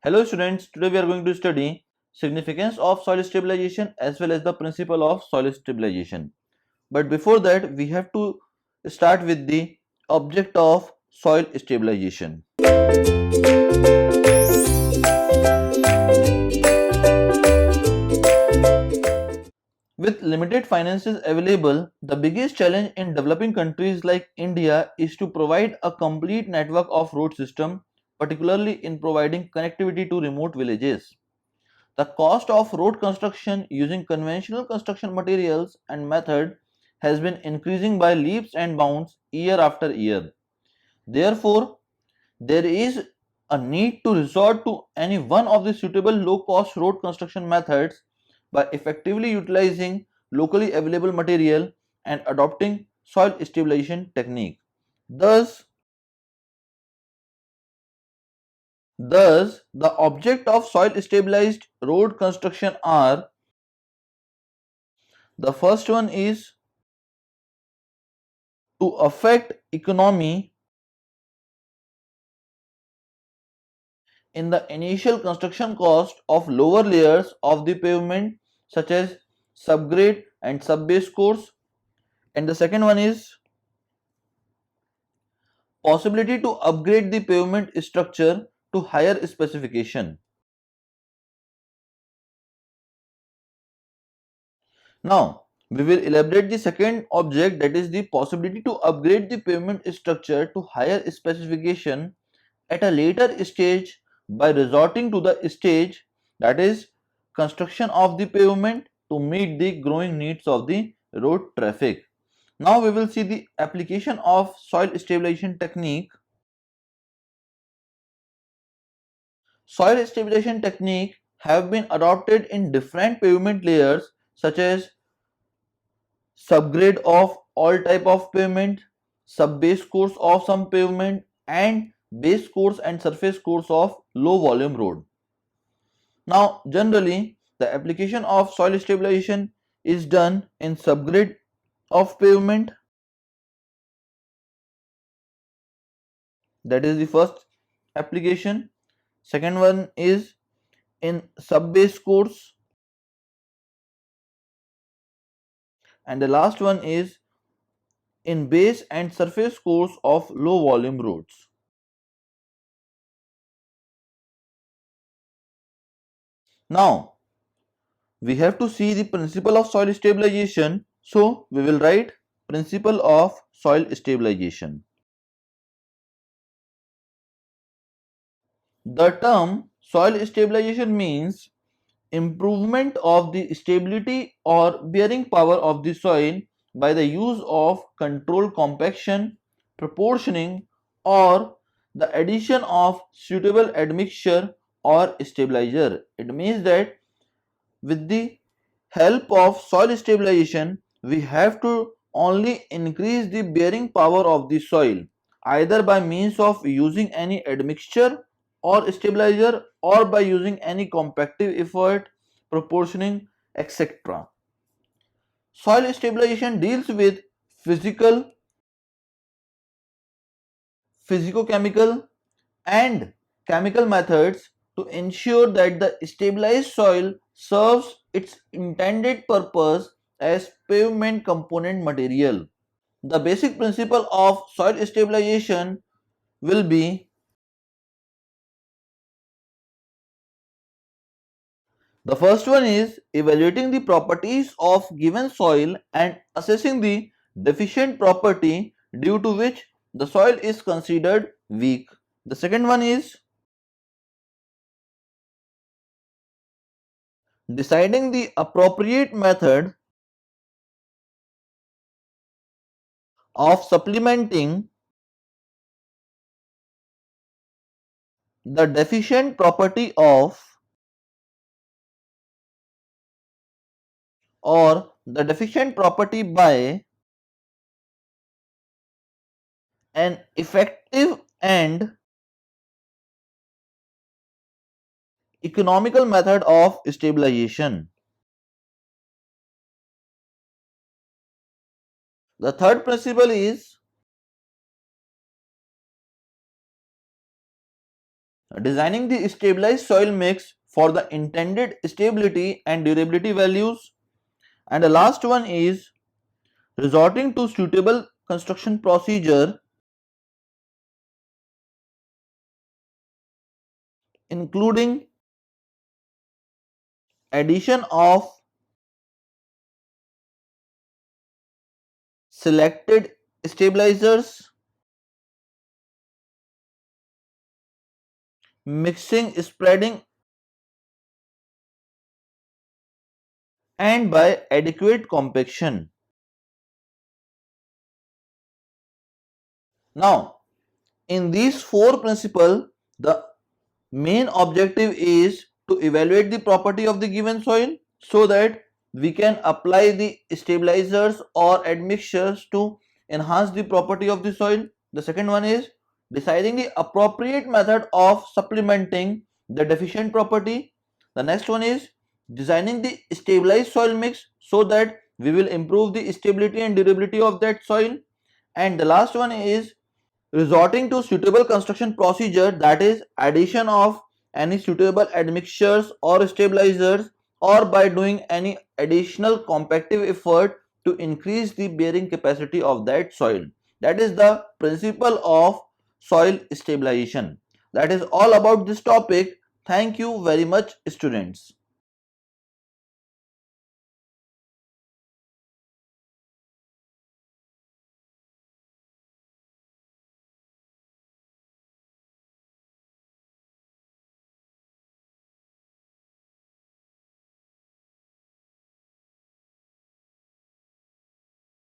Hello students, today we are going to study significance of soil stabilization as well as the principle of soil stabilization. But before that, we have to start with the object of soil stabilization. With limited finances available, the biggest challenge in developing countries like India is to provide a complete network of road system, particularly in providing connectivity to remote villages. The cost of road construction using conventional construction materials and method has been increasing by leaps and bounds year after year. Therefore, there is a need to resort to any one of the suitable low-cost road construction methods by effectively utilizing locally available material and adopting soil stabilization technique. Thus, thus the object of soil stabilized road construction are: the first one is to affect economy in the initial construction cost of lower layers of the pavement such as subgrade and subbase course, and the second one is possibility to upgrade the pavement structure to higher specification. Now we will elaborate the second object, that is the possibility to upgrade the pavement structure to higher specification at a later stage by resorting to the stage, that is construction of the pavement to meet the growing needs of the road traffic. Now we will see the application of soil stabilization technique. Soil stabilization technique have been adopted in different pavement layers such as subgrade of all type of pavement, subbase course of some pavement, and base course and surface course of low volume road. Now, generally, the application of soil stabilization is done in subgrade of pavement. That is the first application. Second one is in subbase course, and the last one is in base and surface course of low volume roads. Now, we have to see the principle of soil stabilization. So, we will write principle of soil stabilization. The term soil stabilization means improvement of the stability or bearing power of the soil by the use of controlled compaction, proportioning, or the addition of suitable admixture or stabilizer. It means that with the help of soil stabilization, we have to only increase the bearing power of the soil either by means of using any admixture or stabilizer or by using any compactive effort, proportioning, etc. Soil stabilization deals with physical, physicochemical, and chemical methods to ensure that the stabilized soil serves its intended purpose as pavement component material. The basic principle of soil stabilization will be: the first one is evaluating the properties of given soil and assessing the deficient property due to which the soil is considered weak. The second one is deciding the appropriate method of supplementing the deficient property of or the deficient property by an effective and economical method of stabilization. The third principle is designing the stabilized soil mix for the intended stability and durability values. And the last one is resorting to suitable construction procedure, including addition of selected stabilizers, mixing, spreading, and by adequate compaction. Now, in these four principles, the main objective is to evaluate the property of the given soil so that we can apply the stabilizers or admixtures to enhance the property of the soil. The second one is deciding the appropriate method of supplementing the deficient property. The next one is designing the stabilized soil mix so that we will improve the stability and durability of that soil. And the last one is resorting to suitable construction procedure, that is addition of any suitable admixtures or stabilizers, or by doing any additional compactive effort to increase the bearing capacity of that soil. That is the principle of soil stabilization. That is all about this topic. Thank you very much, students.